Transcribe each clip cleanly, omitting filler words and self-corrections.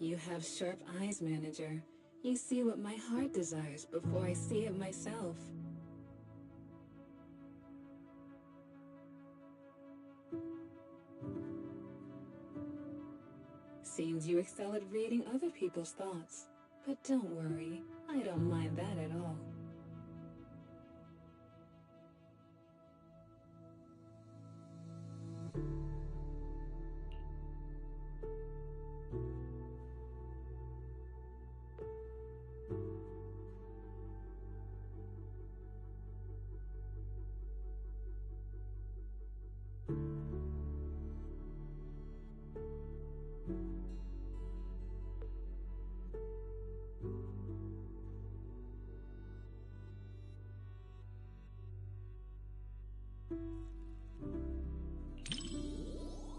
You have sharp eyes, manager. You see what my heart desires before I see it myself. Seems you excel at reading other people's thoughts. But don't worry, I don't mind that at all.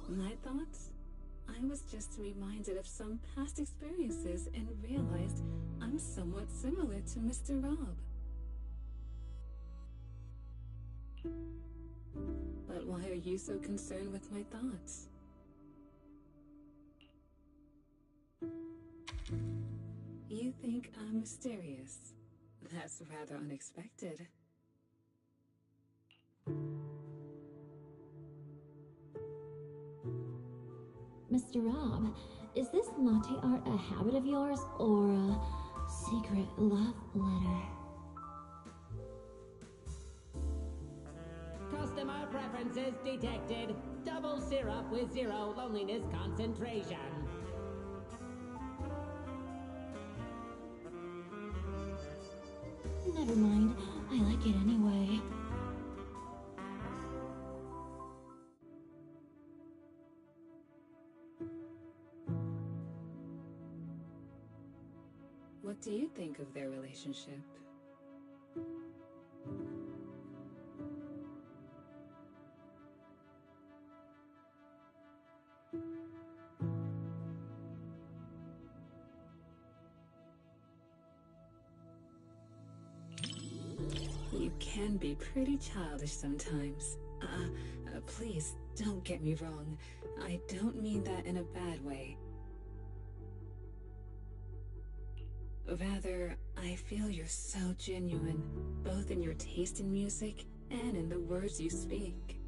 My thoughts? I was just reminded of some past experiences and realized I'm somewhat similar to Mr. Rob. But why are you so concerned with my thoughts? You think I'm mysterious? That's rather unexpected. Mr. Rob, is this latte art a habit of yours or a secret love letter? Customer preferences detected. Double syrup with 0 loneliness concentration. Never mind, I like it anyway. What do you think of their relationship? You can be pretty childish sometimes. Please, don't get me wrong. I don't mean that in a bad way. Rather, I feel you're so genuine, both in your taste in music and in the words you speak.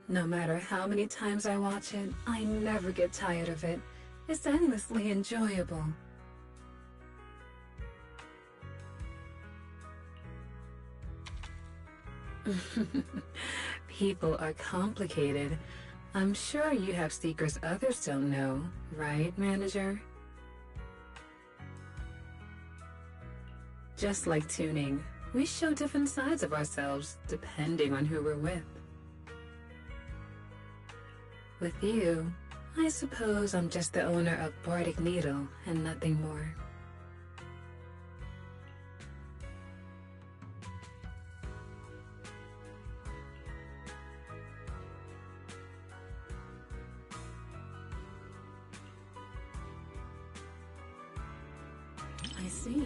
No matter how many times I watch it, I never get tired of it. It's endlessly enjoyable. People are complicated. I'm sure you have secrets others don't know, right, manager? Just like tuning, we show different sides of ourselves depending on who we're with. With you, I suppose I'm just the owner of Bardic Needle and nothing more. I see.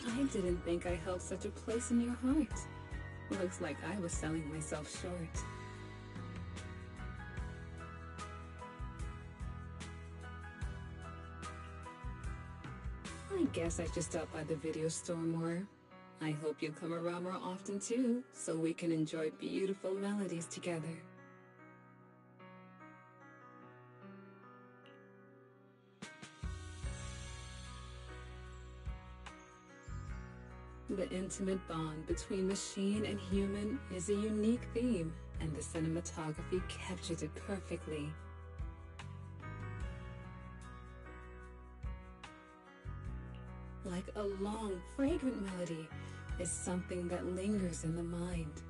I didn't think I held such a place in your heart. Looks like I was selling myself short. I guess I should stop by the video store more. I hope you'll come around more often too, so we can enjoy beautiful melodies together. The intimate bond between machine and human is a unique theme, and the cinematography captures it perfectly. Like a long, fragrant melody is something that lingers in the mind.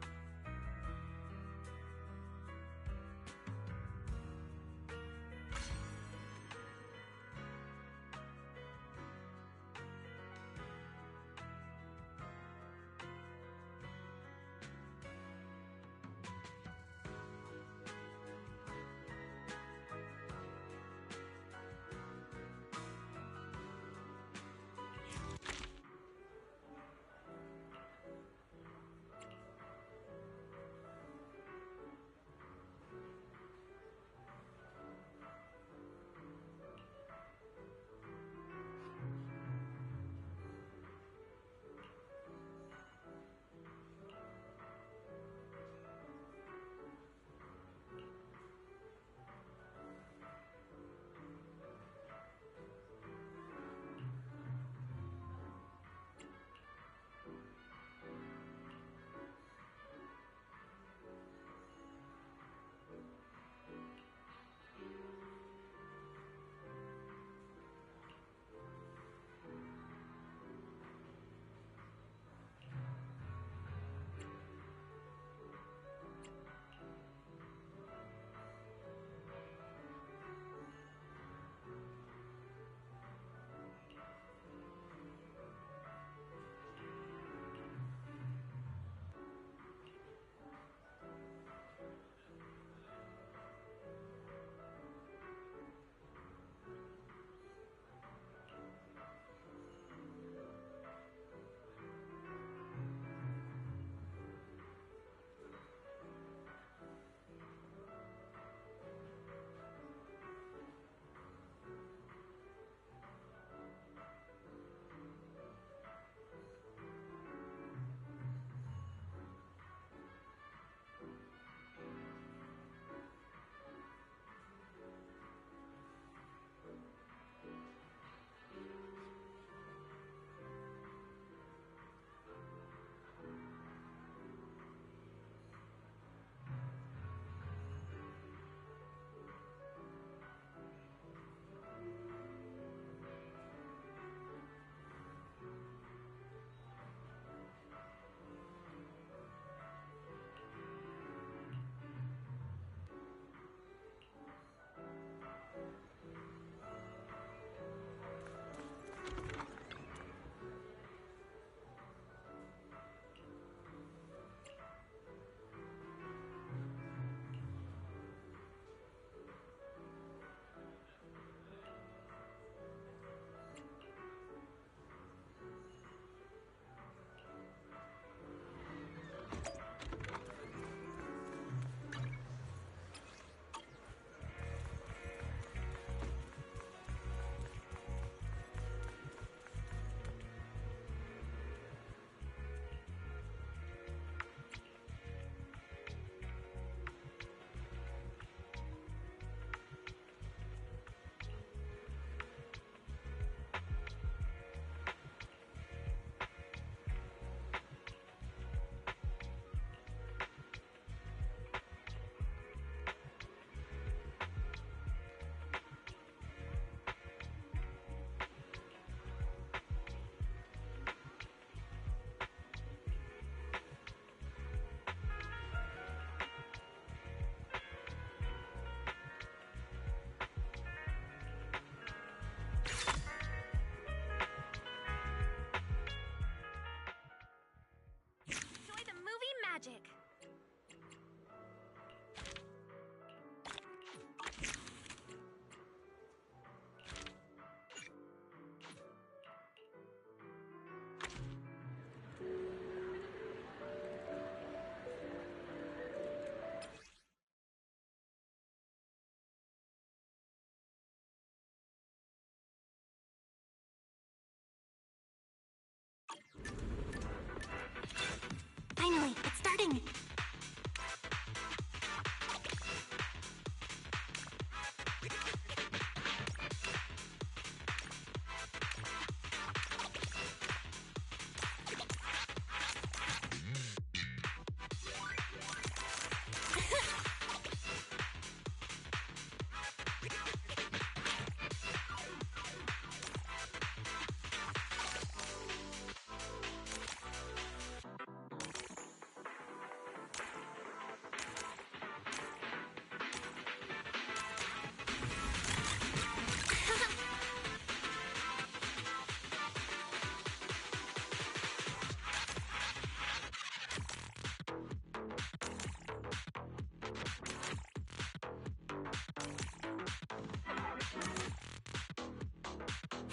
Finally, it's starting!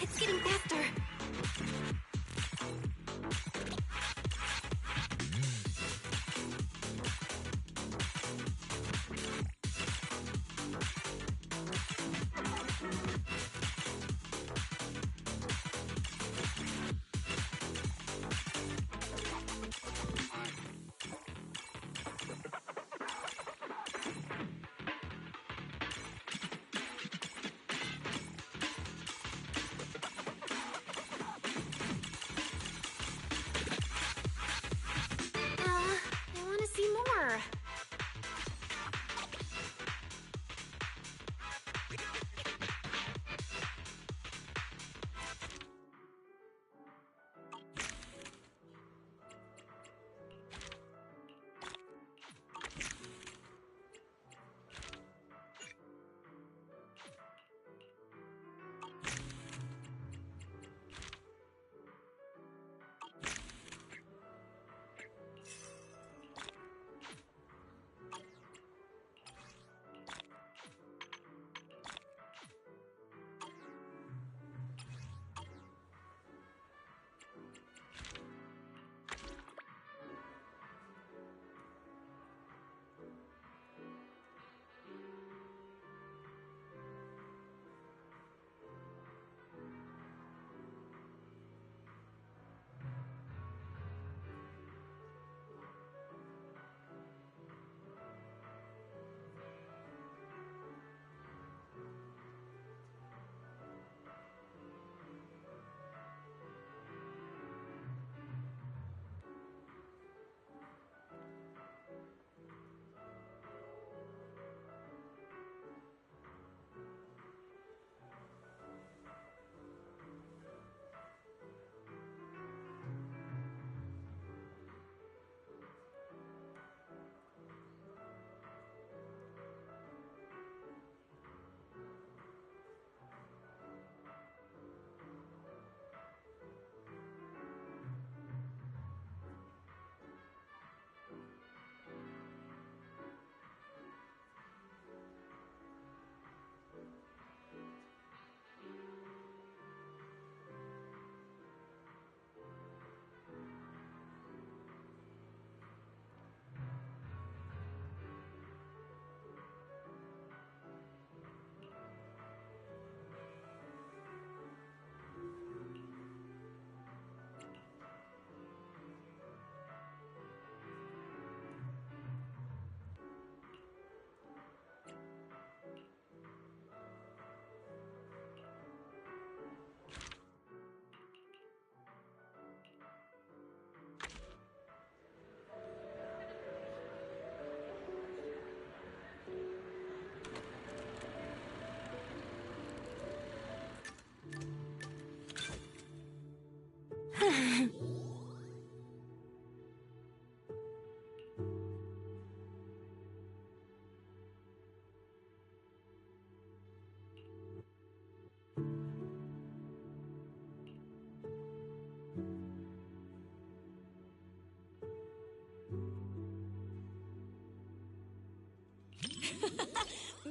It's getting faster! I want to see more.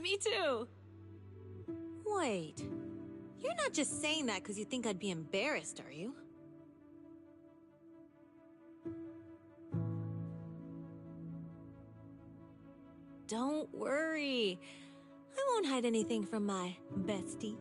Me too. Wait. You're not just saying that because you think I'd be embarrassed, are you? Don't worry. I won't hide anything from my bestie.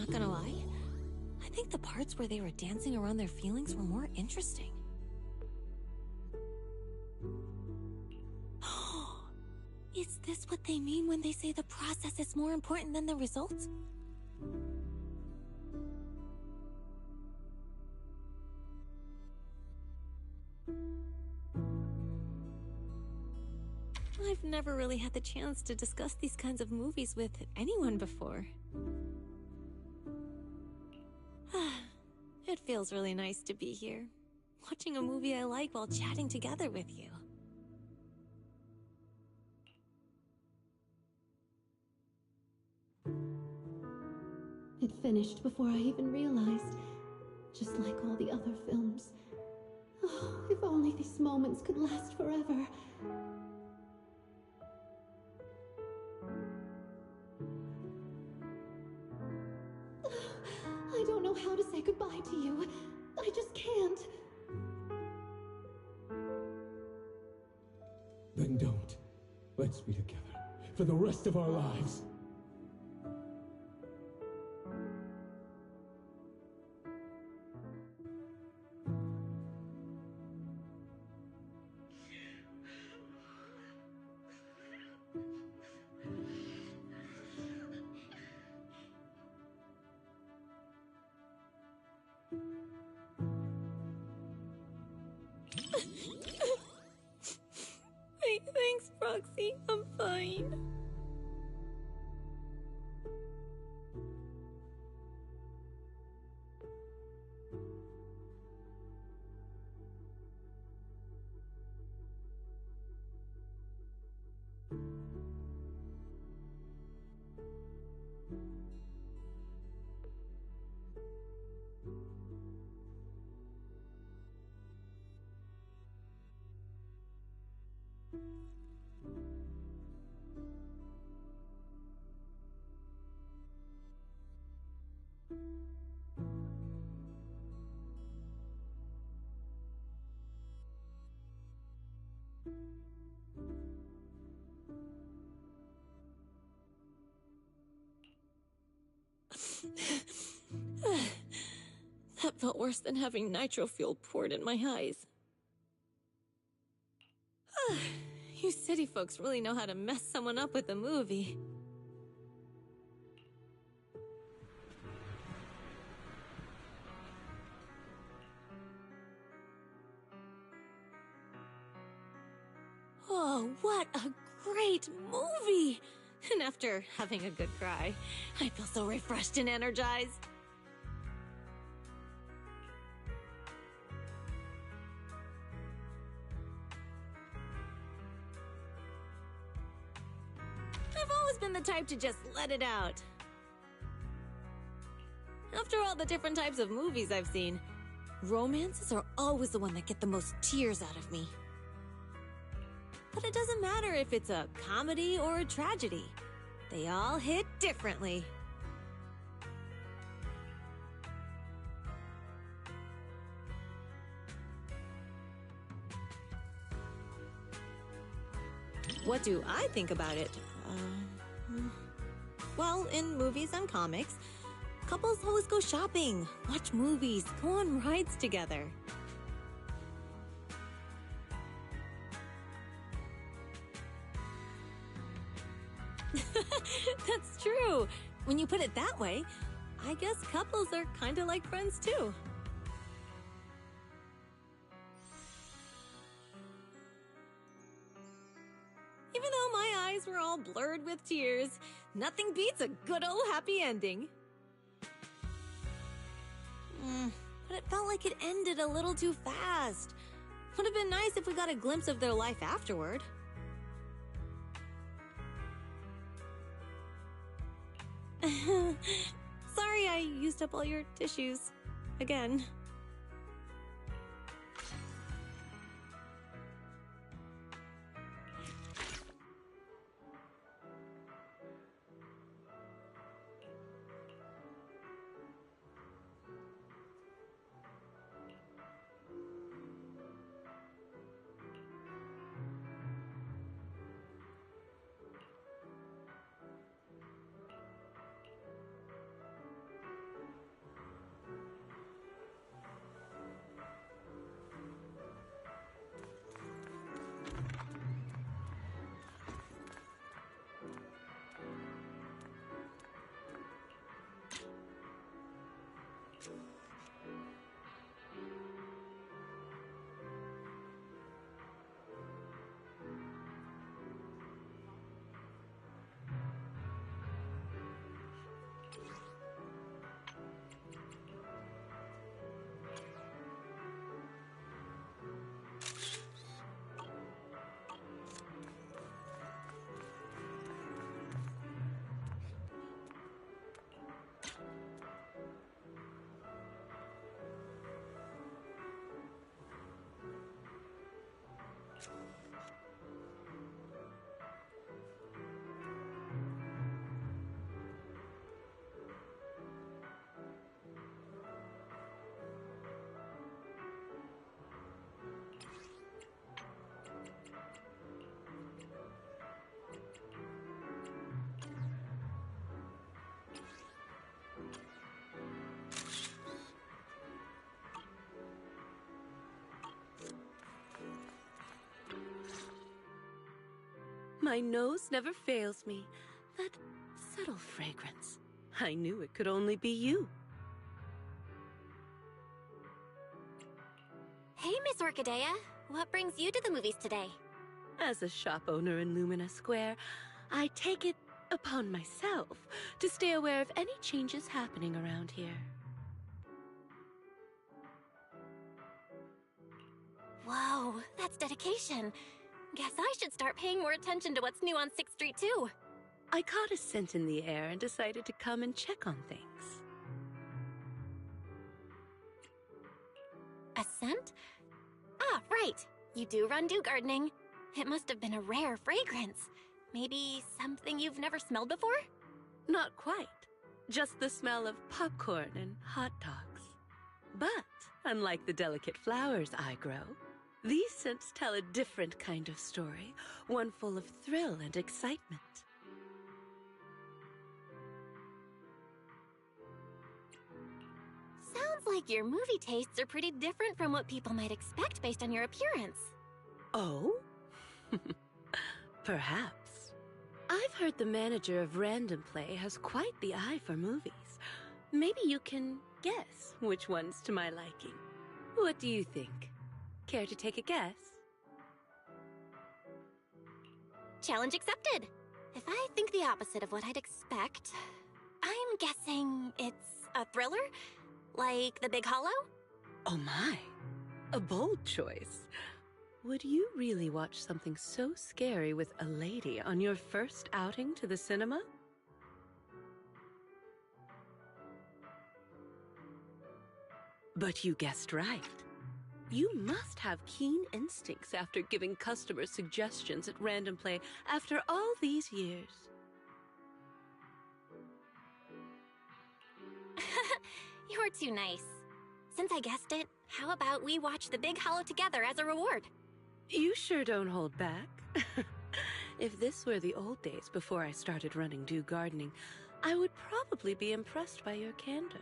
Not gonna lie, I think the parts where they were dancing around their feelings were more interesting. Is this what they mean when they say the process is more important than the results? I've never really had the chance to discuss these kinds of movies with anyone before. It feels really nice to be here, watching a movie I like while chatting together with you. It finished before I even realized, just like all the other films. Oh, if only these moments could last forever. I don't know how to say goodbye to you. I just can't. Then don't. Let's be together for the rest of our lives. Thanks, Proxy. I'm fine. That felt worse than having nitro fuel poured in my eyes. You city folks really know how to mess someone up with a movie. Oh, what a great movie! And after having a good cry, I feel so refreshed and energized. I've always been the type to just let it out. After all the different types of movies I've seen, romances are always the one that get the most tears out of me. But it doesn't matter if it's a comedy or a tragedy. They all hit differently. What do I think about it? Well, in movies and comics, couples always go shopping, watch movies, go on rides together. That's true. When you put it that way, I guess couples are kind of like friends too. Even though my eyes were all blurred with tears, nothing beats a good old happy ending. But it felt like it ended a little too fast. Would have been nice if we got a glimpse of their life afterward. Sorry I used up all your tissues. Again. My nose never fails me. That subtle fragrance. I knew it could only be you. Hey, Miss Orchidea. What brings you to the movies today? As a shop owner in Lumina Square, I take it upon myself to stay aware of any changes happening around here. Whoa, that's dedication. Guess I should start paying more attention to what's new on 6th Street, too. I caught a scent in the air and decided to come and check on things. A scent? Ah, right. You do run dew gardening. It must have been a rare fragrance. Maybe something you've never smelled before? Not quite. Just the smell of popcorn and hot dogs. But, unlike the delicate flowers I grow, these scents tell a different kind of story, one full of thrill and excitement. Sounds like your movie tastes are pretty different from what people might expect based on your appearance. Oh? Perhaps. I've heard the manager of Random Play has quite the eye for movies. Maybe you can guess which one's to my liking. What do you think? Care to take a guess? Challenge accepted. If I think the opposite of what I'd expect, I'm guessing it's a thriller? Like The Big Hollow? Oh my, a bold choice. Would you really watch something so scary with a lady on your first outing to the cinema? But you guessed right. You must have keen instincts after giving customers suggestions at Random Play after all these years. You're too nice. Since I guessed it, how about we watch The Big Hollow together as a reward? You sure don't hold back. If this were the old days before I started running Dew Gardening, I would probably be impressed by your candor.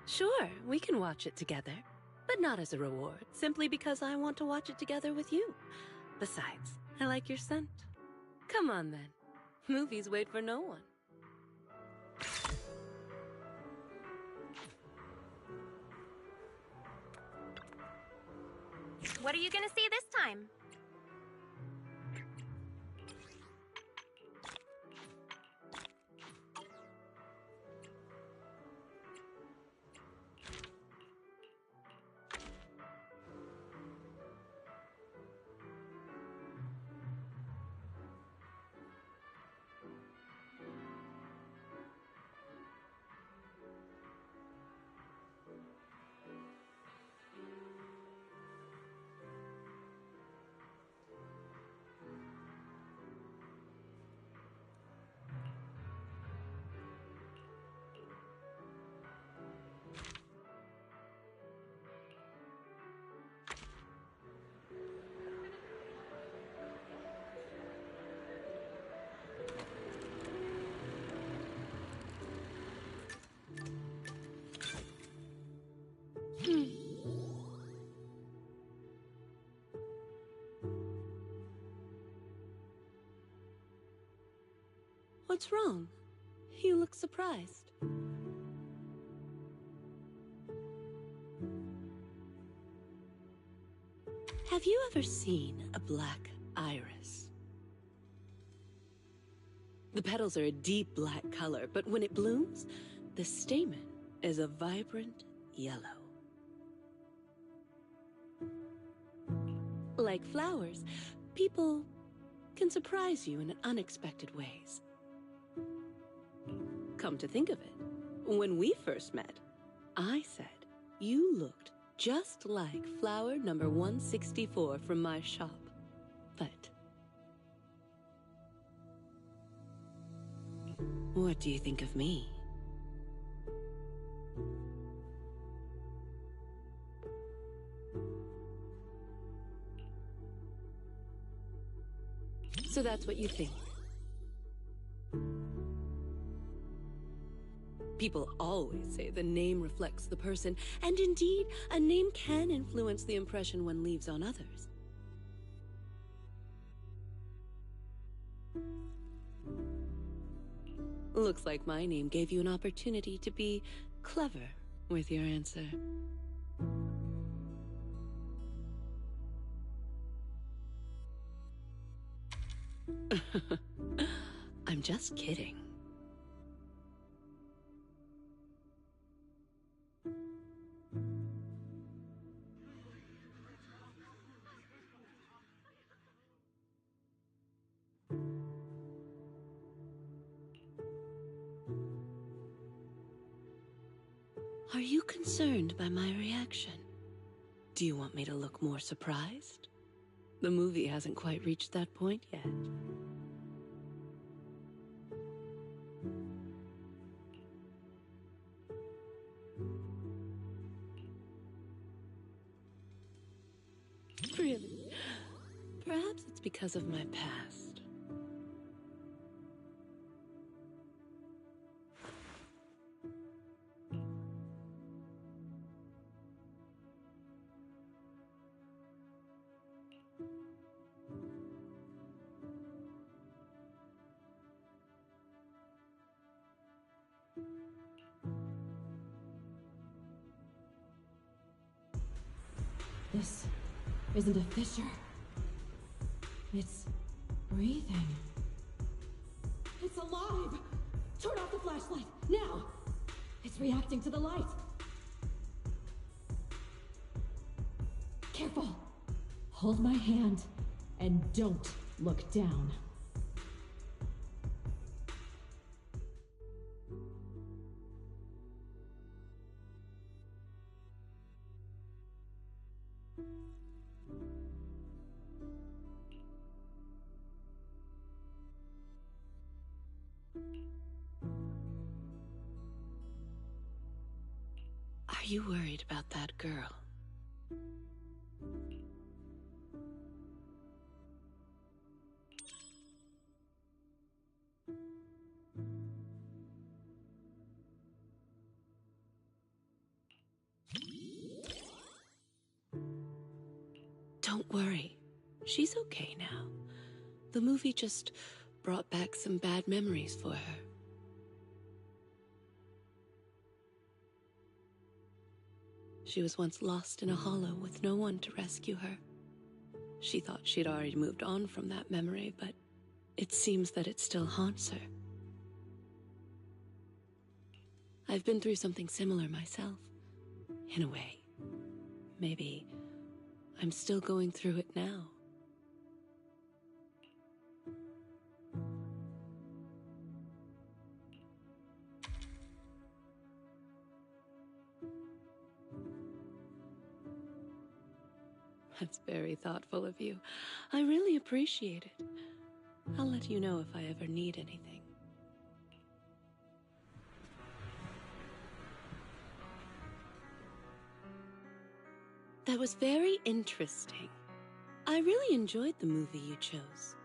Sure, we can watch it together, but not as a reward, simply because I want to watch it together with you. Besides, I like your scent. Come on then. Movies wait for no one. What are you gonna see this time? What's wrong? You look surprised. Have you ever seen a black iris? The petals are a deep black color, but when it blooms, the stamen is a vibrant yellow. Like flowers, people can surprise you in unexpected ways. Come to think of it, when we first met, I said you looked just like flower number 164 from my shop. But what do you think of me? So that's what you think. People always say the name reflects the person, and indeed, a name can influence the impression one leaves on others. Looks like my name gave you an opportunity to be clever with your answer. I'm just kidding. Are you concerned by my reaction? Do you want me to look more surprised? The movie hasn't quite reached that point yet. Really? Perhaps it's because of my past. This isn't a fissure. It's breathing. It's alive! Turn off the flashlight, now! It's reacting to the light. Careful. Hold my hand and don't look down. Are you worried about that girl? Don't worry. She's okay now. The movie just brought back some bad memories for her. She was once lost in a hollow with no one to rescue her. She thought she'd already moved on from that memory, but it seems that it still haunts her. I've been through something similar myself, in a way. Maybe I'm still going through it now. That's very thoughtful of you. I really appreciate it. I'll let you know if I ever need anything. That was very interesting. I really enjoyed the movie you chose.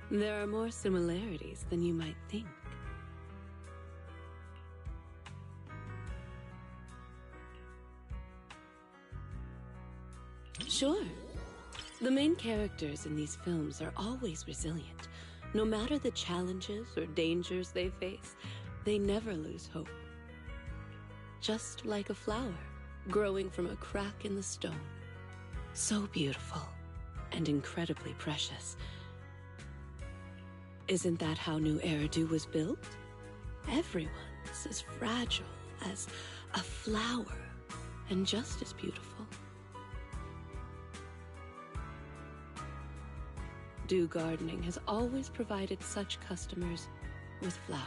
There are more similarities than you might think. Sure. The main characters in these films are always resilient, No matter the challenges or dangers they face, they never lose hope. Just like a flower growing from a crack in the stone. So beautiful and incredibly precious. Isn't that how New Eridu was built? Everyone's as fragile as a flower and just as beautiful. Do Gardening has always provided such customers with flowers.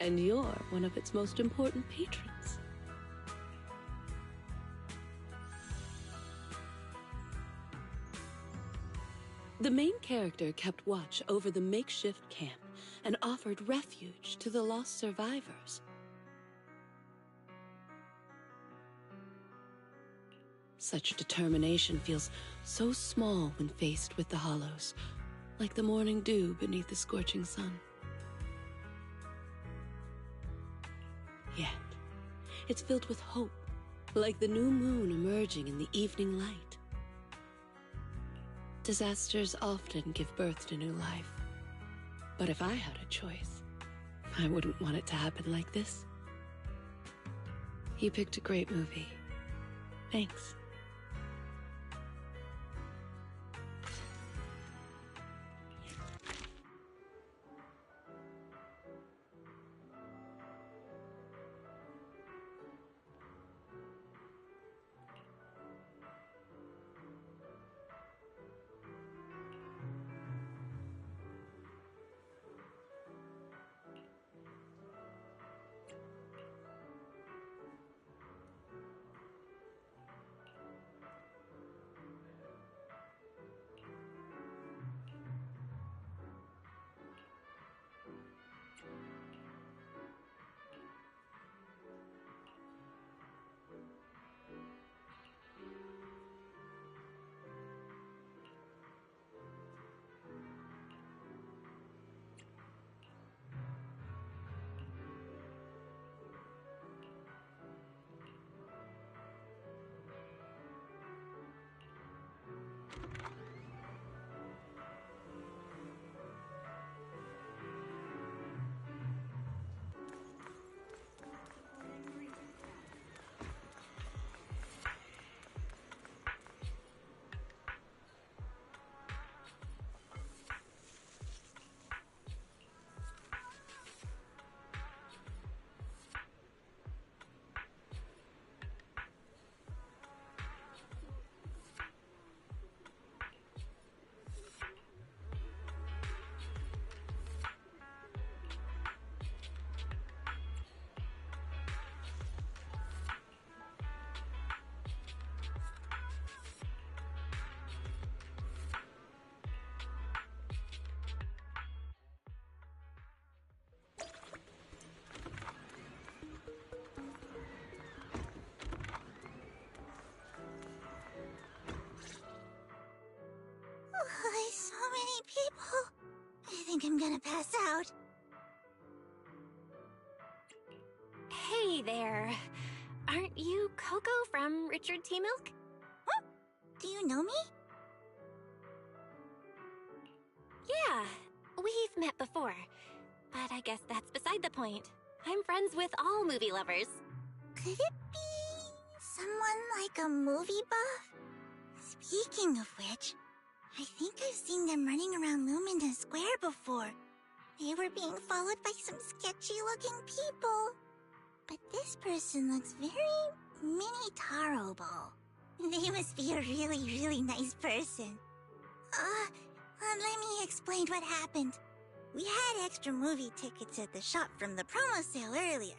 And you're one of its most important patrons. The main character kept watch over the makeshift camp and offered refuge to the lost survivors. Such determination feels so small when faced with the Hollows, like the morning dew beneath the scorching sun. Yet, it's filled with hope, like the new moon emerging in the evening light. Disasters often give birth to new life, but if I had a choice, I wouldn't want it to happen like this. You picked a great movie. Thanks. So many people. I think I'm gonna pass out. Hey there. Aren't you Coco from Richard T. Milk? Huh? Do you know me? Yeah, we've met before. But I guess that's beside the point. I'm friends with all movie lovers. Could it be someone like a movie buff? Speaking of which, I think I've seen them running around Lumina Square before. They were being followed by some sketchy-looking people. But this person looks very mini-tarable. They must be a really, really nice person. Let me explain what happened. We had extra movie tickets at the shop from the promo sale earlier.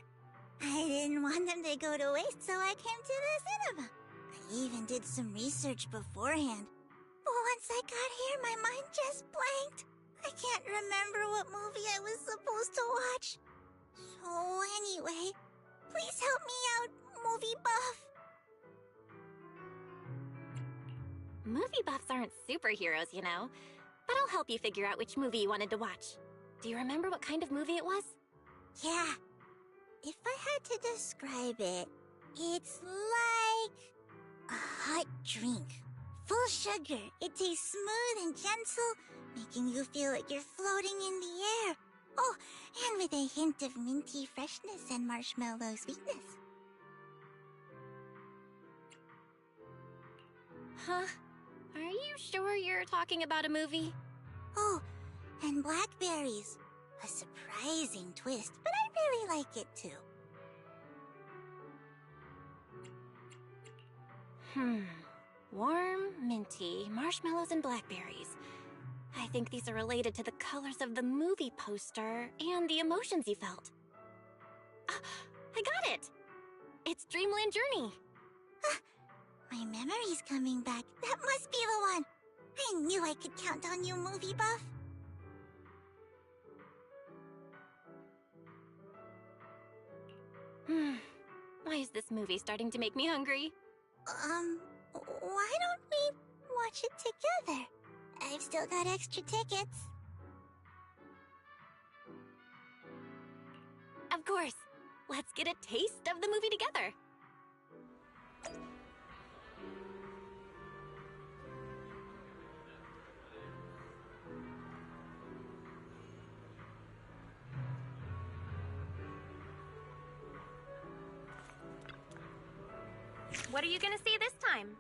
I didn't want them to go to waste, so I came to the cinema. I even did some research beforehand. But once I got here, my mind just blanked. I can't remember what movie I was supposed to watch. So anyway, please help me out, movie buff. Movie buffs aren't superheroes, you know. But I'll help you figure out which movie you wanted to watch. Do you remember what kind of movie it was? Yeah. If I had to describe it, it's like a hot drink full sugar. It tastes smooth and gentle, making you feel like you're floating in the air. Oh, and with a hint of minty freshness and marshmallow sweetness. Huh? Are you sure you're talking about a movie? Oh, and blackberries. A surprising twist, but I really like it too. Warm, minty, marshmallows, and blackberries. I think these are related to the colors of the movie poster and the emotions you felt. Ah, I got it! It's Dreamland Journey. My memory's coming back. That must be the one. I knew I could count on you, movie buff. Why is this movie starting to make me hungry? Why don't we watch it together? I've still got extra tickets. Of course. Let's get a taste of the movie together. What are you gonna see this time?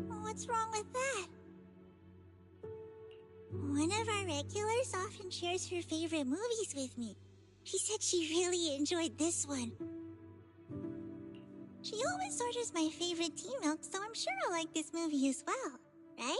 What's wrong with that? One of our regulars often shares her favorite movies with me. She said she really enjoyed this one. She always orders my favorite tea milk, so I'm sure I'll like this movie as well, right?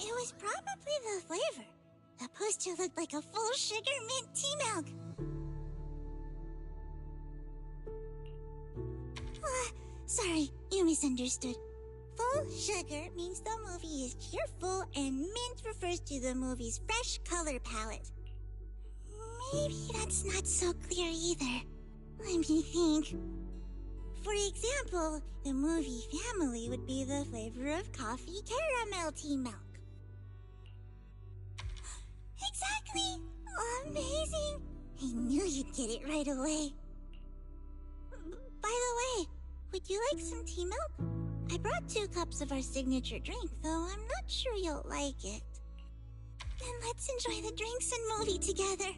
It was probably the flavor. The poster looked like a full sugar mint tea milk. Sorry, you misunderstood. Full sugar means the movie is cheerful, and mint refers to the movie's fresh color palette. Maybe that's not so clear either. Let me think. For example, the movie Family would be the flavor of coffee caramel tea milk. Exactly! Amazing! I knew you'd get it right away. By the way, would you like some tea milk? I brought 2 cups of our signature drink, though I'm not sure you'll like it. Then let's enjoy the drinks and movie together.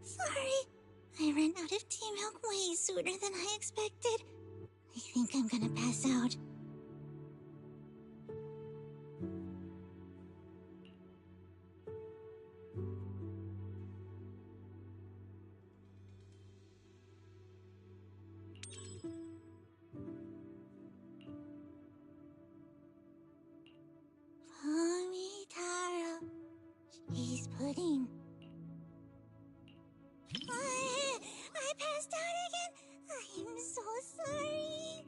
Sorry, I ran out of tea milk way sooner than I expected. I think I'm gonna pass out. Pomitaro cheese pudding. I passed out again. I'm so sorry.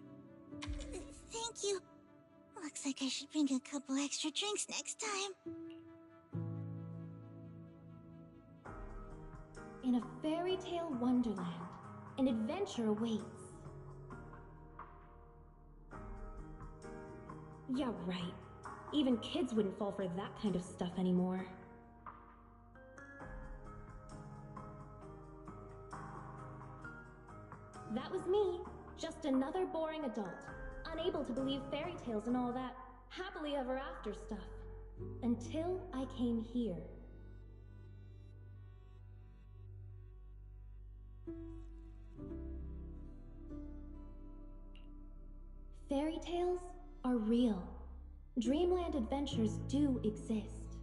Thank you. Looks like I should bring a couple extra drinks next time. In a fairy tale wonderland, an adventure awaits. Yeah, right. Even kids wouldn't fall for that kind of stuff anymore. That was me, just another boring adult, unable to believe fairy tales and all that happily ever after stuff. Until I came here. Fairy tales are real. Dreamland adventures do exist.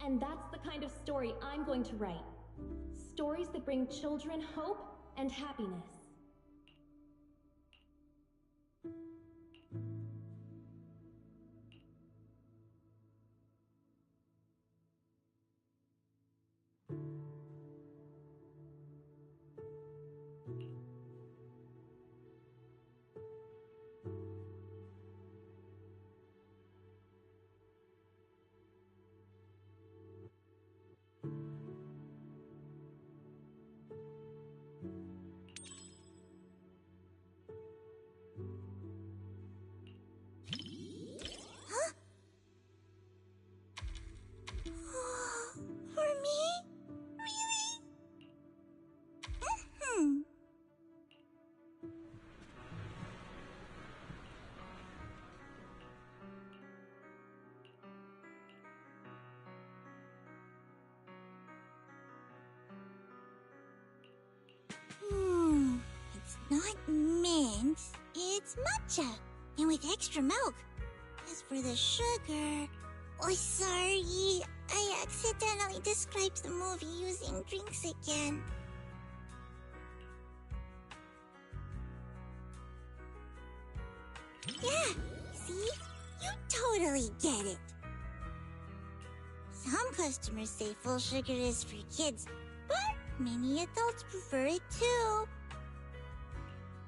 And that's the kind of story I'm going to write. Stories that bring children hope and happiness. For me? Really? Mm-hmm. It's not mint, it's matcha, and with extra milk. As for the sugar... Oh, sorry. I accidentally described the movie using drinks again. Yeah, see? You totally get it. Some customers say full sugar is for kids, but many adults prefer it too.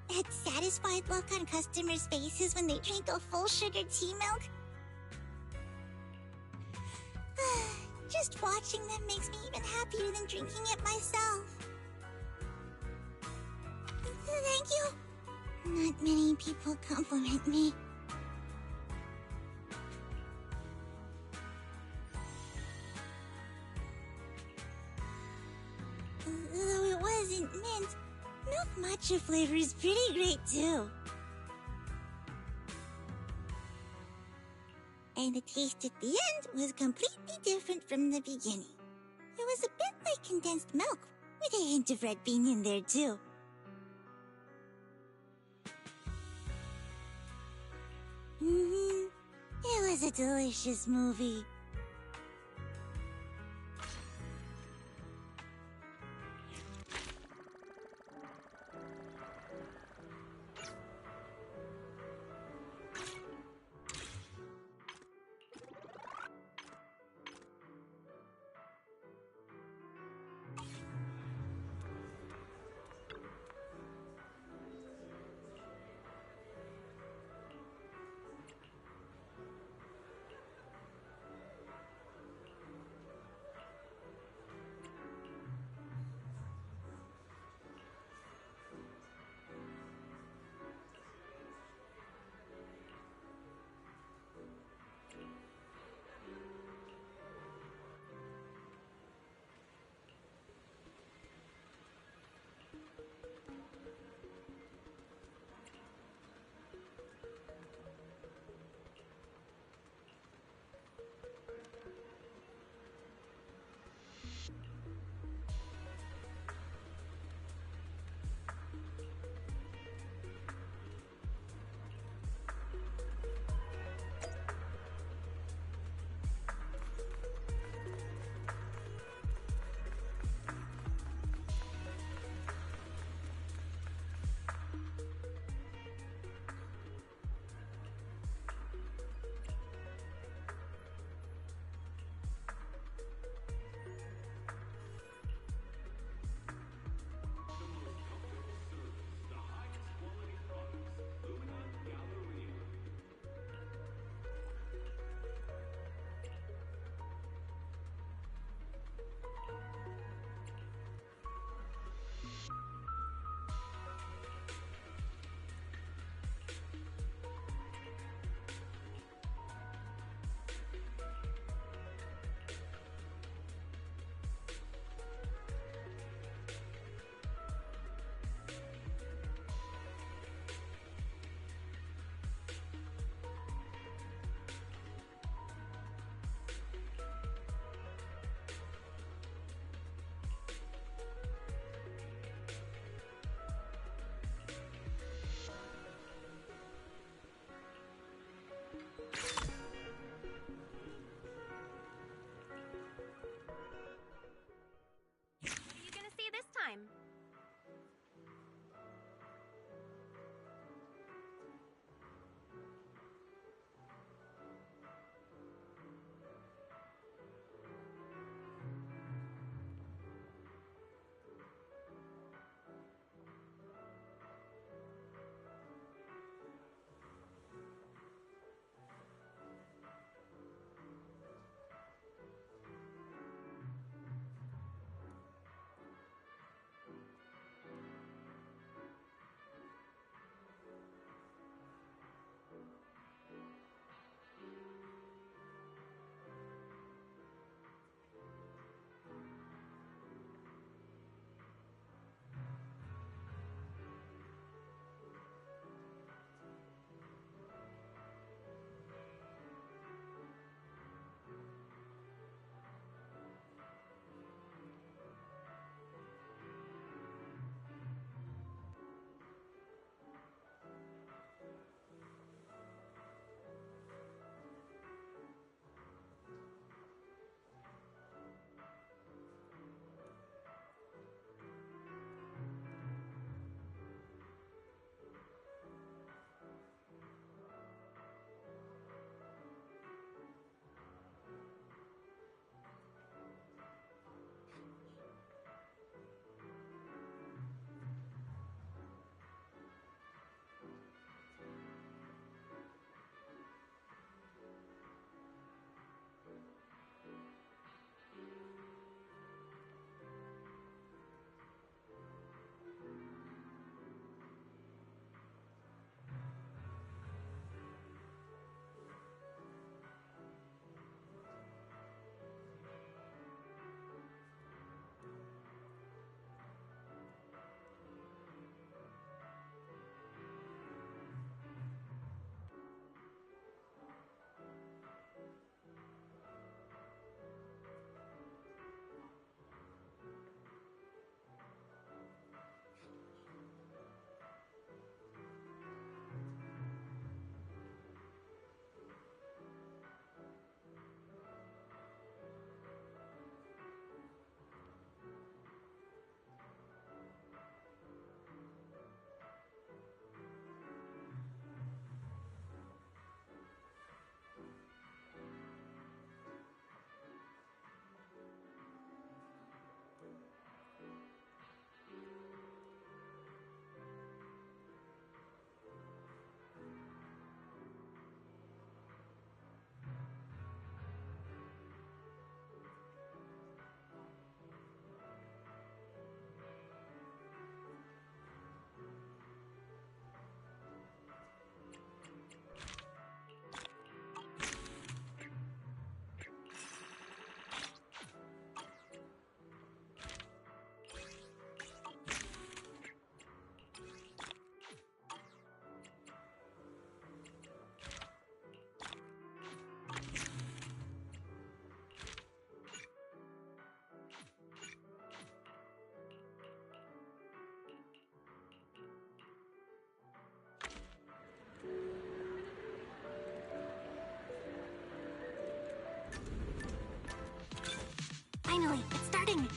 That satisfied look on customers' faces when they drink a full sugar tea milk. Just watching them makes me even happier than drinking it myself. Thank you. Not many people compliment me. Though it wasn't mint, milk matcha flavor is pretty great too. And the taste at the end was completely different from the beginning. It was a bit like condensed milk, with a hint of red bean in there too. It was a delicious movie. Finally, it's starting!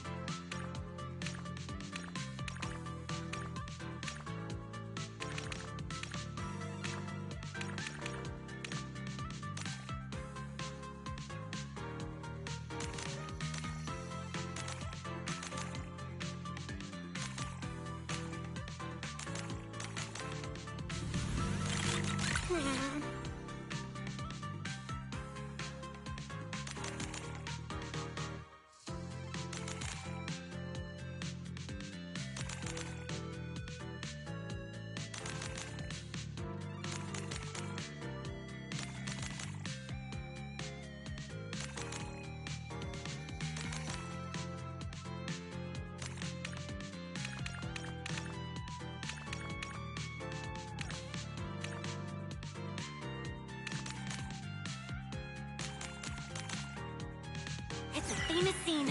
It's a famous scene.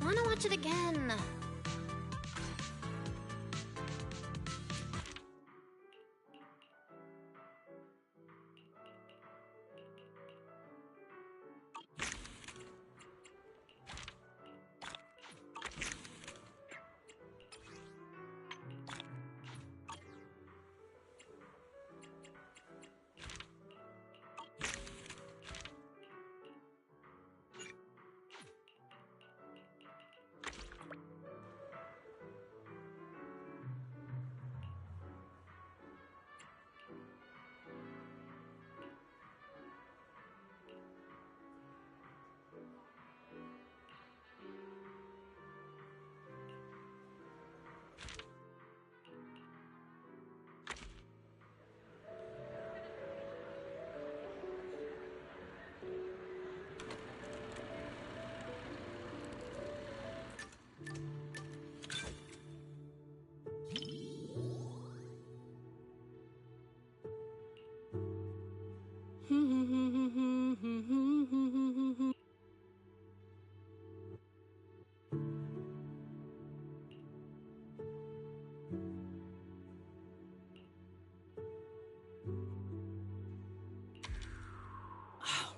Wanna watch it again?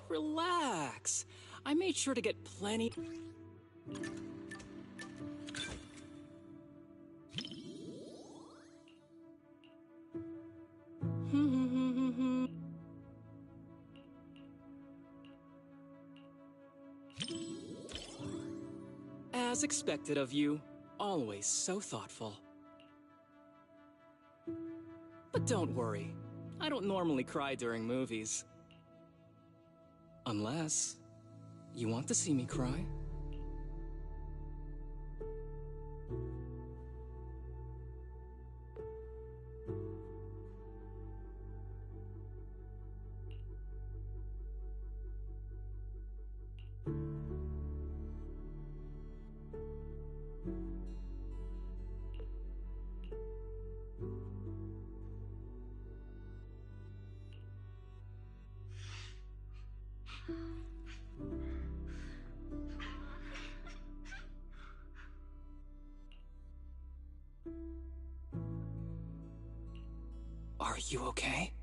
Relax. I made sure to get plenty. As expected of you, always so thoughtful. But don't worry, I don't normally cry during movies. Unless you want to see me cry. Are you okay?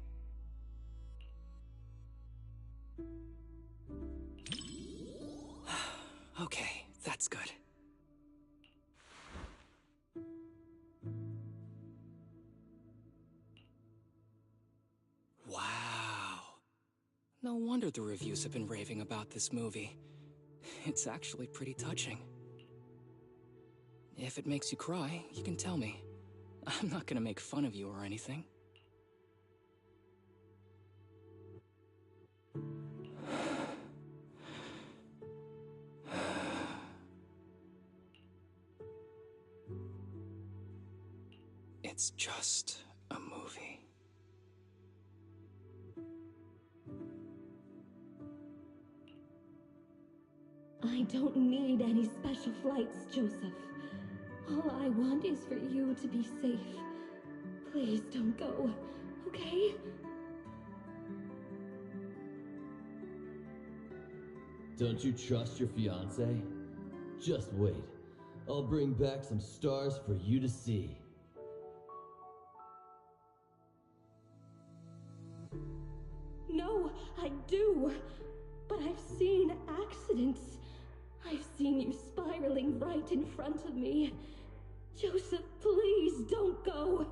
Okay, that's good. Wow. No wonder the reviews have been raving about this movie. It's actually pretty touching. If it makes you cry, you can tell me. I'm not gonna make fun of you or anything. It's just a movie. I don't need any special flights, Joseph. All I want is for you to be safe. Please don't go, okay? Don't you trust your fiancé? Just wait. I'll bring back some stars for you to see. No, I do. But I've seen accidents. I've seen you spiraling right in front of me. Joseph, please don't go.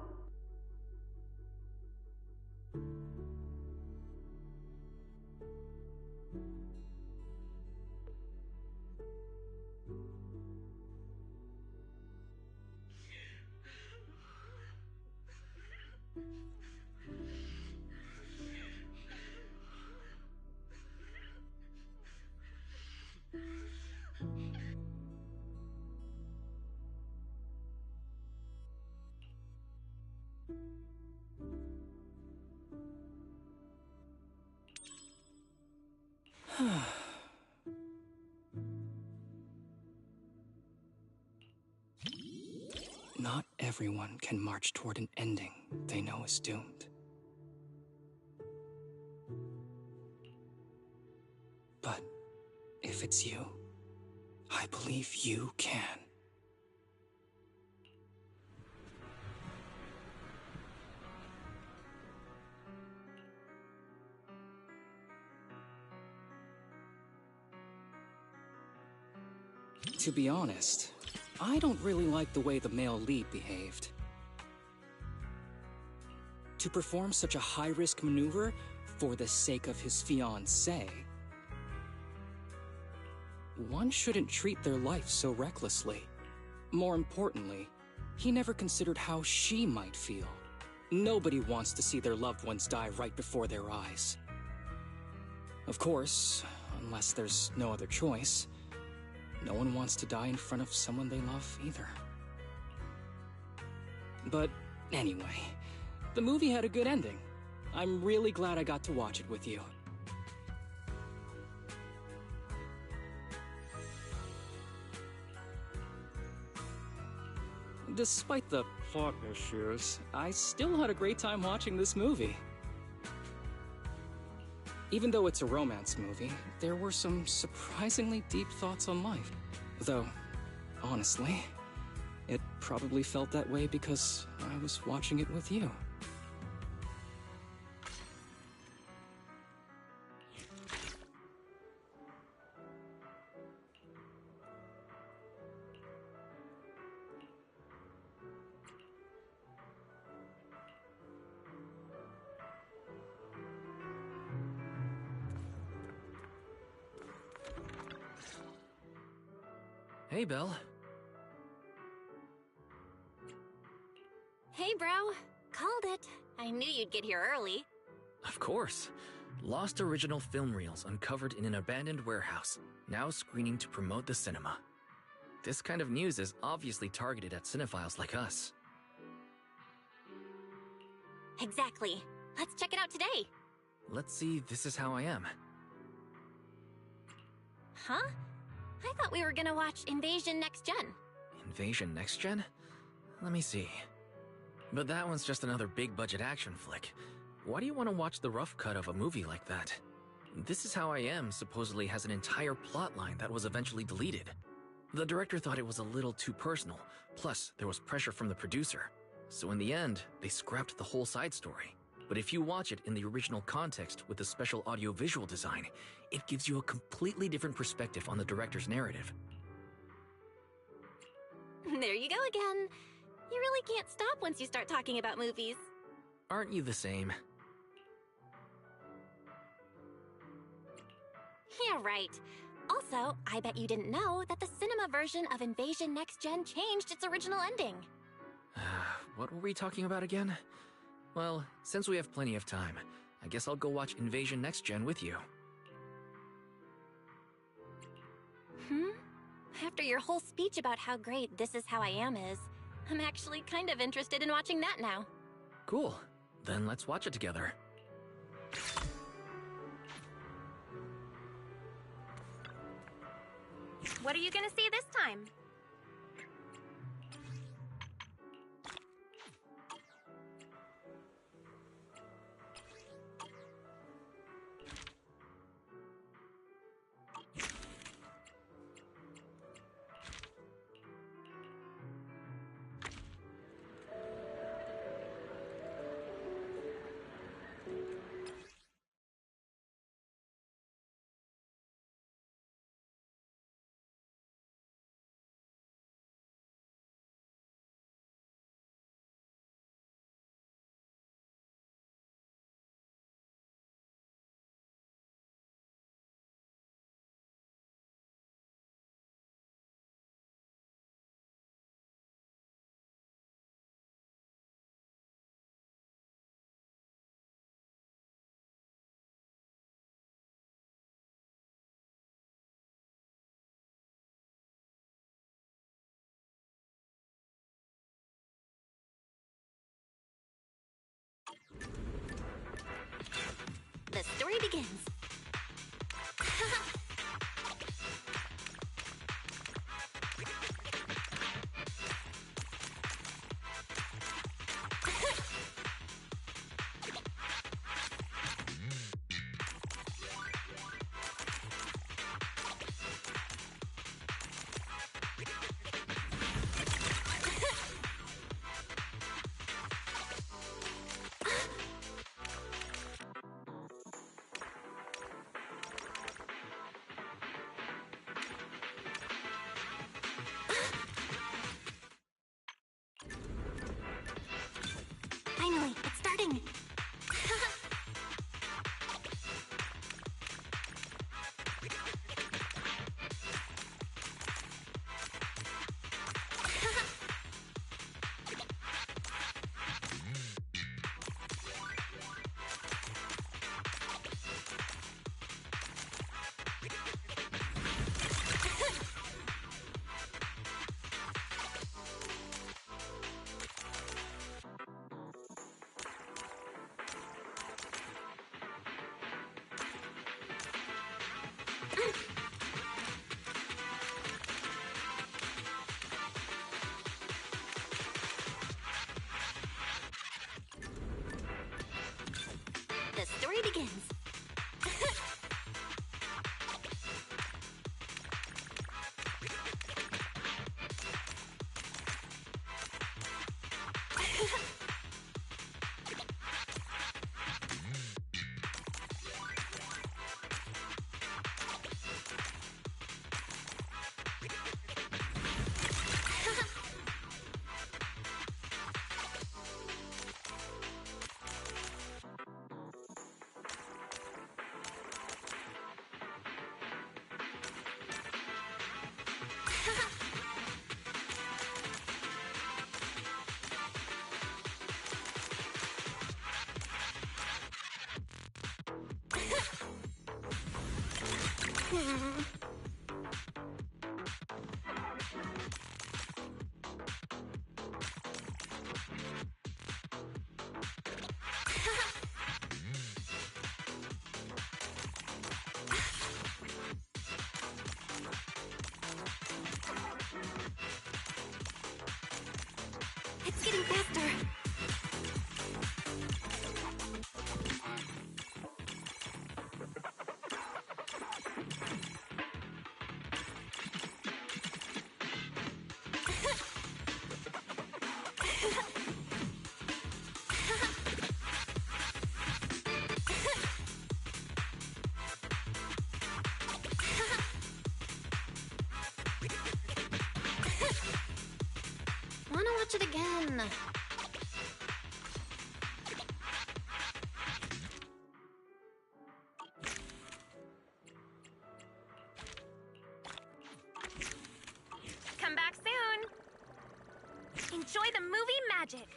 Not everyone can march toward an ending they know is doomed. But if it's you, I believe you can. To be honest, I don't really like the way the male lead behaved. To perform such a high-risk maneuver for the sake of his fiancée, one shouldn't treat their life so recklessly. More importantly, he never considered how she might feel. Nobody wants to see their loved ones die right before their eyes. Of course, unless there's no other choice, no one wants to die in front of someone they love either. But anyway, the movie had a good ending. I'm really glad I got to watch it with you. Despite the plot issues, I still had a great time watching this movie. Even though it's a romance movie, there were some surprisingly deep thoughts on life. Though, honestly, it probably felt that way because I was watching it with you. Hey, Belle. Hey, bro. Called it. I knew you'd get here early. Of course. Lost original film reels uncovered in an abandoned warehouse, now screening to promote the cinema. This kind of news is obviously targeted at cinephiles like us. Exactly. Let's check it out today. Let's see, This Is How I Am. Huh? I thought we were gonna watch Invasion Next Gen. Invasion Next Gen? Let me see. But that one's just another big-budget action flick. Why do you want to watch the rough cut of a movie like that? This Is How I Am supposedly has an entire plotline that was eventually deleted. The director thought it was a little too personal, plus there was pressure from the producer. So in the end, they scrapped the whole side story. But if you watch it in the original context with the special audio-visual design, it gives you a completely different perspective on the director's narrative. There you go again. You really can't stop once you start talking about movies. Aren't you the same? Yeah, right. Also, I bet you didn't know that the cinema version of Invasion Next Gen changed its original ending. What were we talking about again? Well, since we have plenty of time, I guess I'll go watch Invasion Next Gen with you. After your whole speech about how great This Is How I Am is, I'm actually kind of interested in watching that now. Cool. Then let's watch it together. What are you gonna see this time? The story begins. Finally, it's starting! The story begins. It's getting faster. Wanna watch it again? Come back soon! Enjoy the movie magic!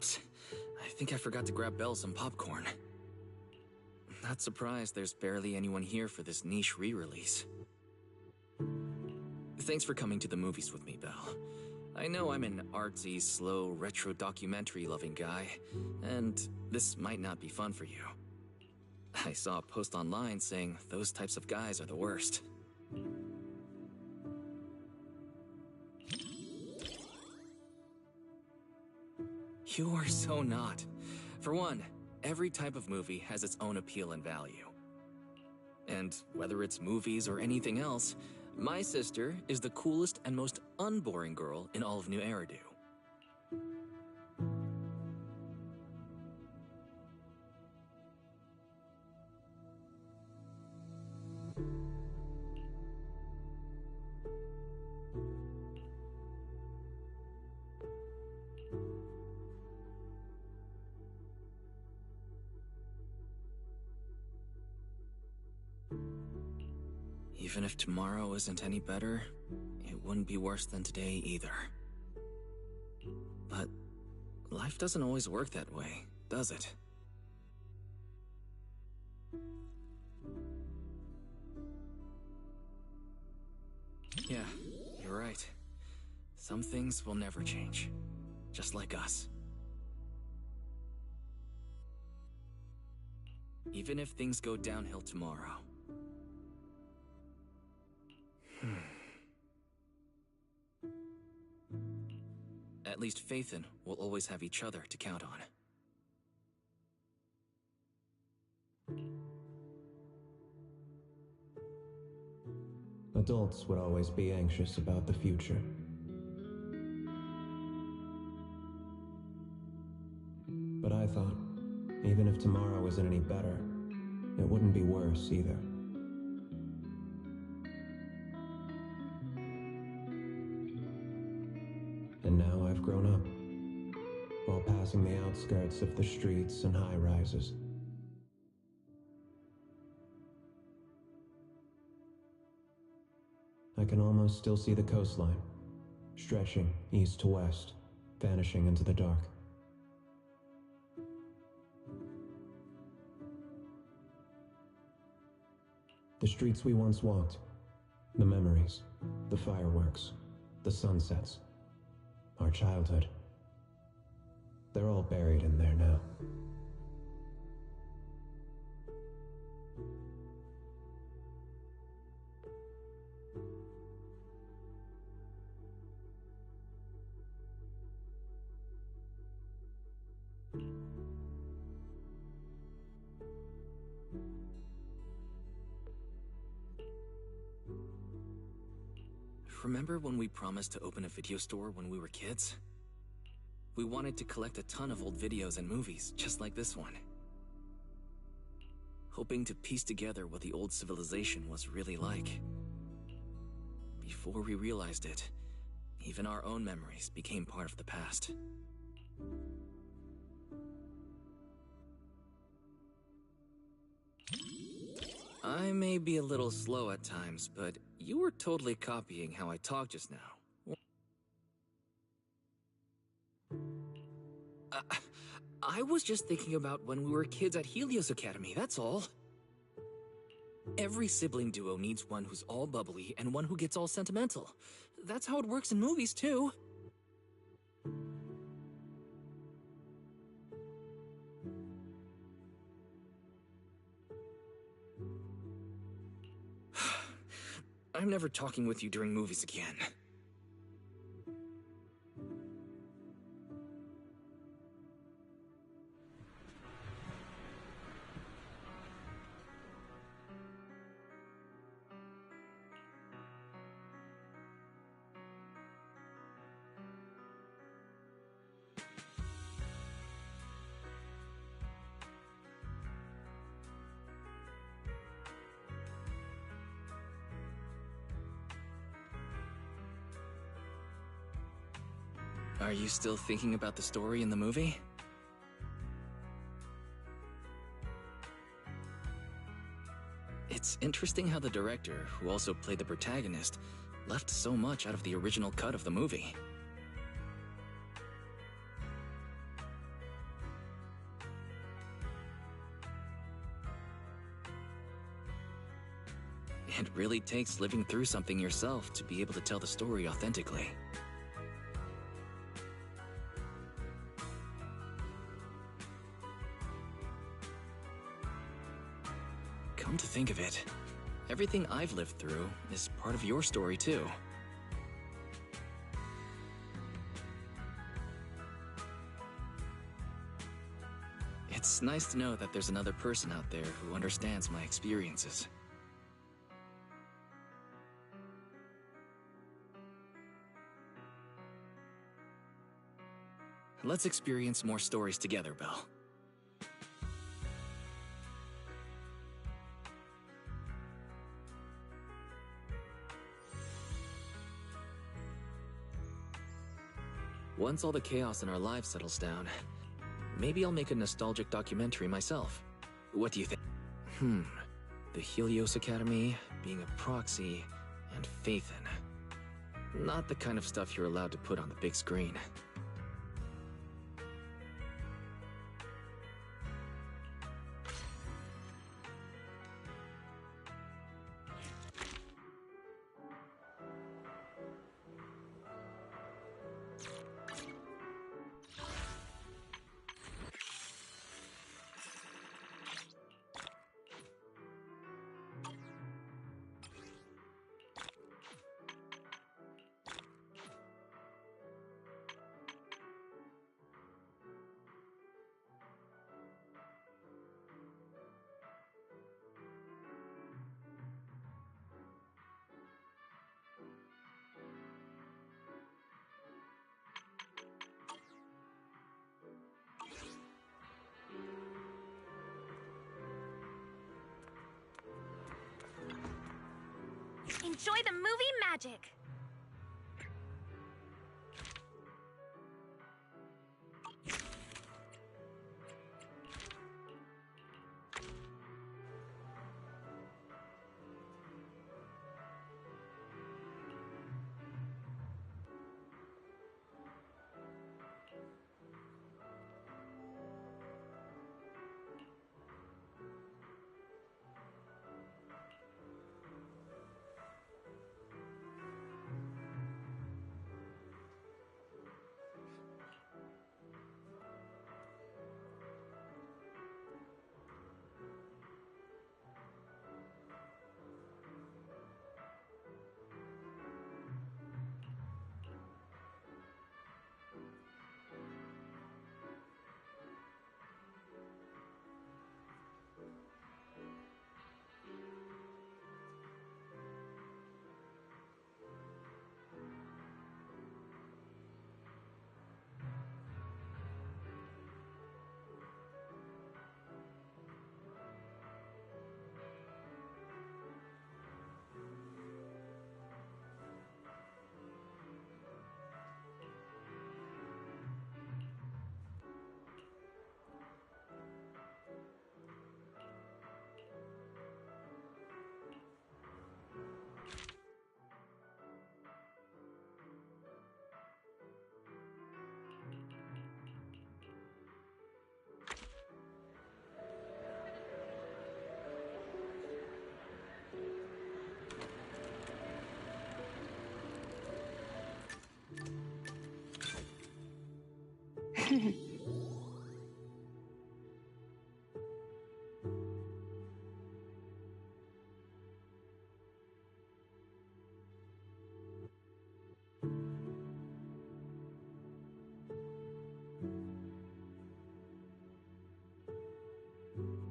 Oops. I think I forgot to grab Belle some popcorn. Not surprised there's barely anyone here for this niche re-release. Thanks for coming to the movies with me, Belle. I know I'm an artsy, slow, retro documentary-loving guy, and this might not be fun for you. I saw a post online saying those types of guys are the worst. You are so not. For one, every type of movie has its own appeal and value. And whether it's movies or anything else, my sister is the coolest and most unboring girl in all of New Eridu. Even if tomorrow isn't any better, it wouldn't be worse than today either. But life doesn't always work that way, does it? Yeah, you're right. Some things will never change, just like us. Even if things go downhill tomorrow. At least Phaethon will always have each other to count on. Adults would always be anxious about the future. But I thought, even if tomorrow isn't any better, it wouldn't be worse either. And now I've grown up, while passing the outskirts of the streets and high-rises. I can almost still see the coastline, stretching east to west, vanishing into the dark. The streets we once walked, the memories, the fireworks, the sunsets, our childhood. They're all buried in there now. Remember when we promised to open a video store when we were kids? We wanted to collect a ton of old videos and movies, just like this one. Hoping to piece together what the old civilization was really like. Before we realized it, even our own memories became part of the past. I may be a little slow at times, but you were totally copying how I talked just now. I was just thinking about when we were kids at Helios Academy, that's all. Every sibling duo needs one who's all bubbly and one who gets all sentimental. That's how it works in movies, too. I'm never talking with you during movies again. Are you still thinking about the story in the movie? It's interesting how the director, who also played the protagonist, left so much out of the original cut of the movie. It really takes living through something yourself to be able to tell the story authentically. Come to think of it, everything I've lived through is part of your story too. It's nice to know that there's another person out there who understands my experiences. Let's experience more stories together, Belle. Once all the chaos in our lives settles down, maybe I'll make a nostalgic documentary myself. What do you think? The Helios Academy, being a proxy, and Phaethon. Not the kind of stuff you're allowed to put on the big screen. Enjoy the movie magic!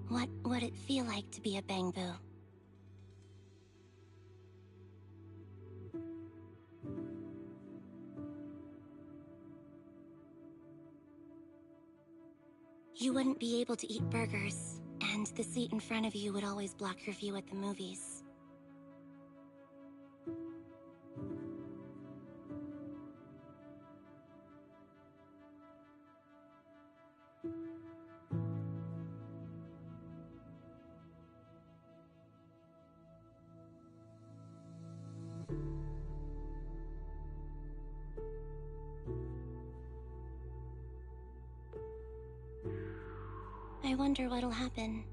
What would it feel like to be a Bangboo? You wouldn't be able to eat burgers, and the seat in front of you would always block your view at the movies. I wonder what'll happen.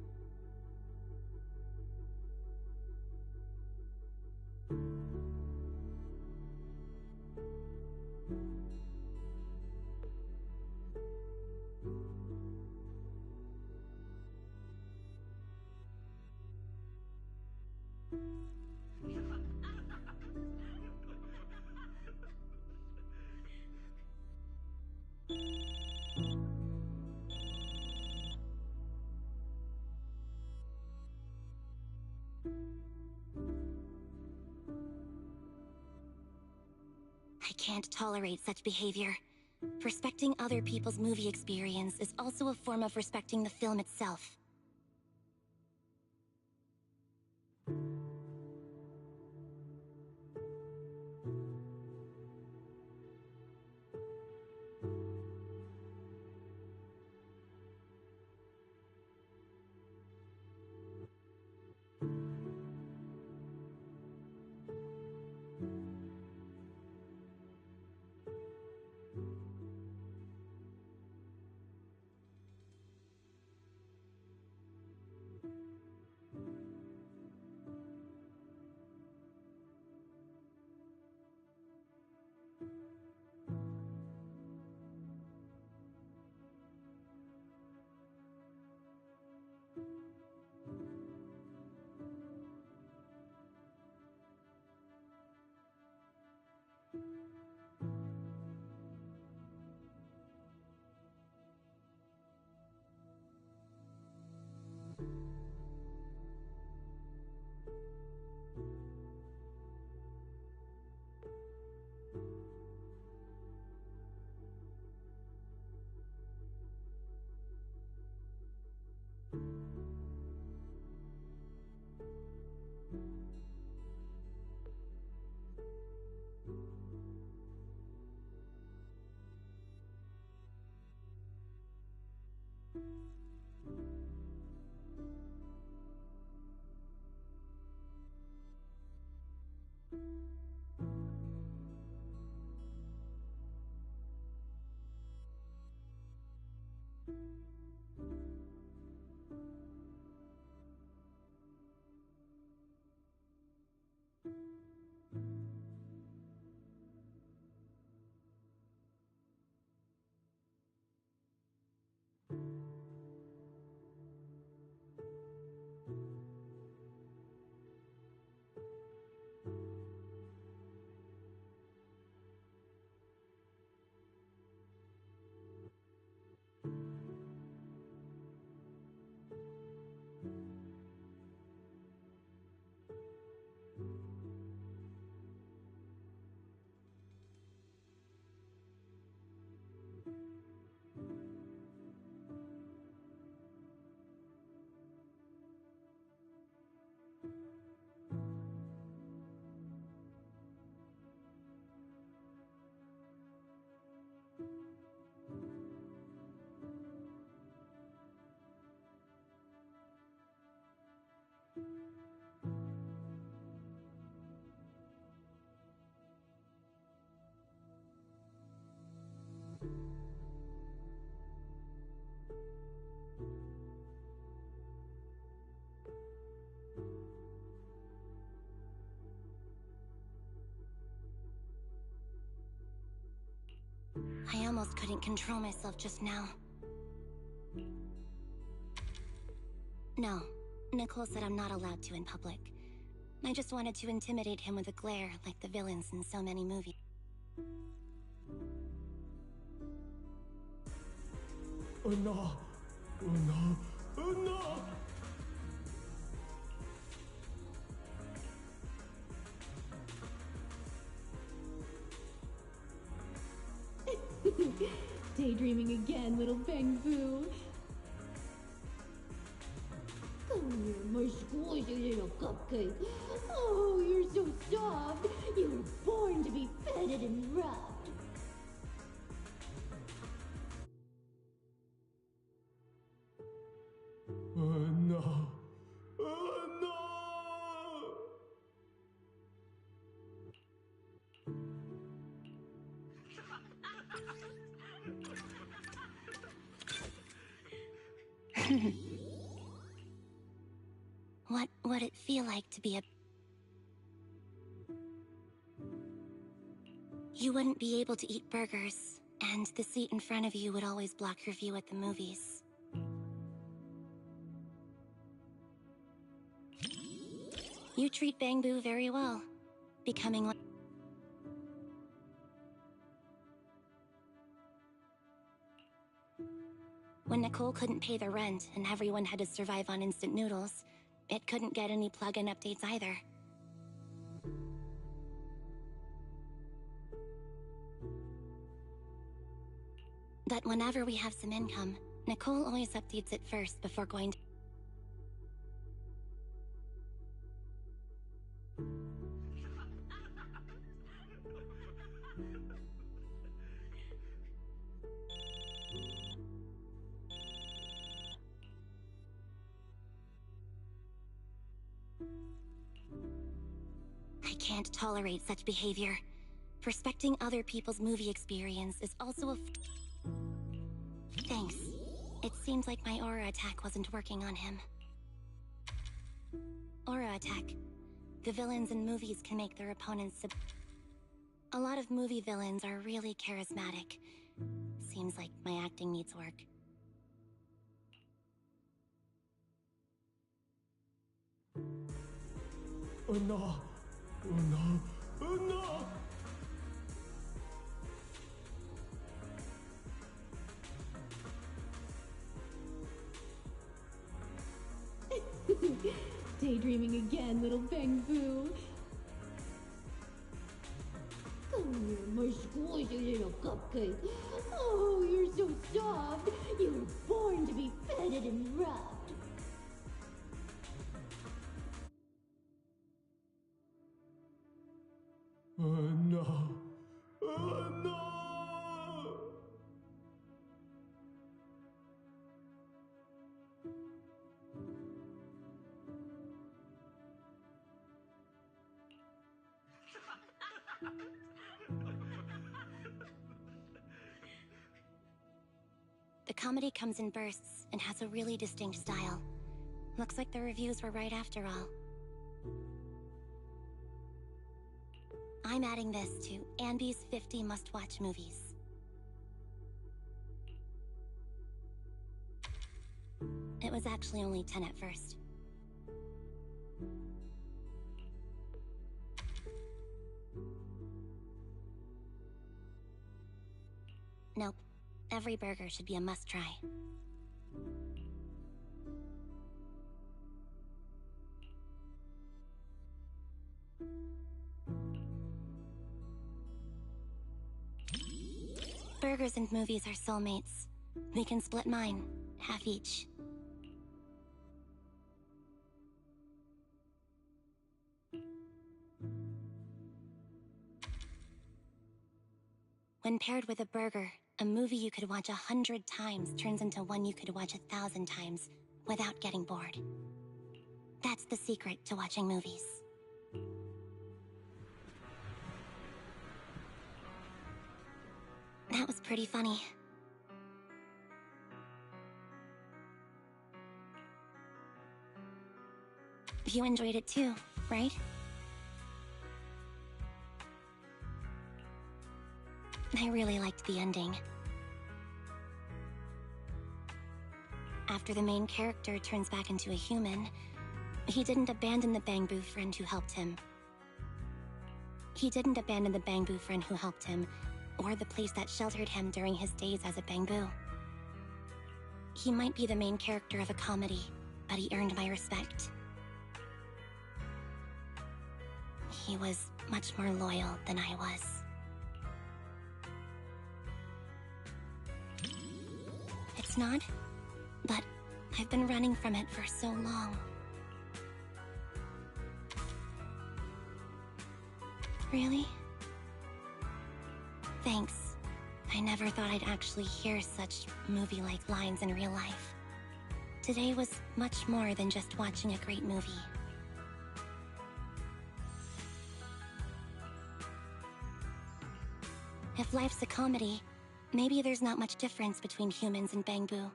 can't tolerate such behavior. Respecting other people's movie experience is also a form of respecting the film itself. I almost couldn't control myself just now. No, Nicole said I'm not allowed to in public. I just wanted to intimidate him with a glare like the villains in so many movies. Oh no! Oh no! Oh no! Daydreaming again, little Bang-Boo. Come here, my squishy little cupcake. Oh, you're so soft. You were born to be petted and rubbed. Oh no! Oh no! What would it feel like to be a... You wouldn't be able to eat burgers, and the seat in front of you would always block your view at the movies. You treat Bang-Boo very well, becoming one... When Nicole couldn't pay the rent and everyone had to survive on instant noodles, it couldn't get any plug-in updates either. But whenever we have some income, Nicole always updates it first before going to... I can't tolerate such behavior. Respecting other people's movie experience is also a... Thanks. It seems like my aura attack wasn't working on him. Aura attack. The villains in movies can make their opponents A lot of movie villains are really charismatic. Seems like my acting needs work. Oh no! Oh no! Oh no! Daydreaming again, little Bang-Boo. Come here, my squishy little cupcake. Oh, you're so soft. You were born to be petted and rubbed. Oh no! Oh no! The comedy comes in bursts and has a really distinct style. Looks like the reviews were right after all. I'm adding this to Anby's 50 must-watch movies. It was actually only 10 at first. Nope. Every burger should be a must-try. Burgers and movies are soulmates. We can split mine, half each. When paired with a burger, a movie you could watch 100 times turns into one you could watch 1,000 times without getting bored. That's the secret to watching movies. That was pretty funny. You enjoyed it too, right? I really liked the ending. After the main character turns back into a human, he didn't abandon the Bang-Boo friend who helped him. He didn't abandon the Bang-Boo friend who helped him, or the place that sheltered him during his days as a Bang-Boo. He might be the main character of a comedy, but he earned my respect. He was much more loyal than I was. It's not, but I've been running from it for so long. Really? Thanks. I never thought I'd actually hear such movie-like lines in real life. Today was much more than just watching a great movie. If life's a comedy, maybe there's not much difference between humans and Bang-Boo.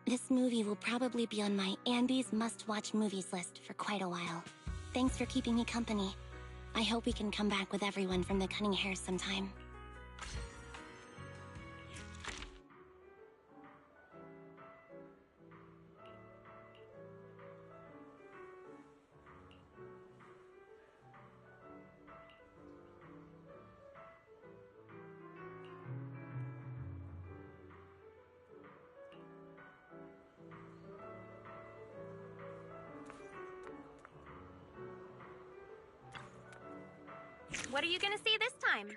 This movie will probably be on my Anby's must-watch movies list for quite a while. Thanks for keeping me company. I hope we can come back with everyone from the Cunning Hares sometime. What are you gonna see this time?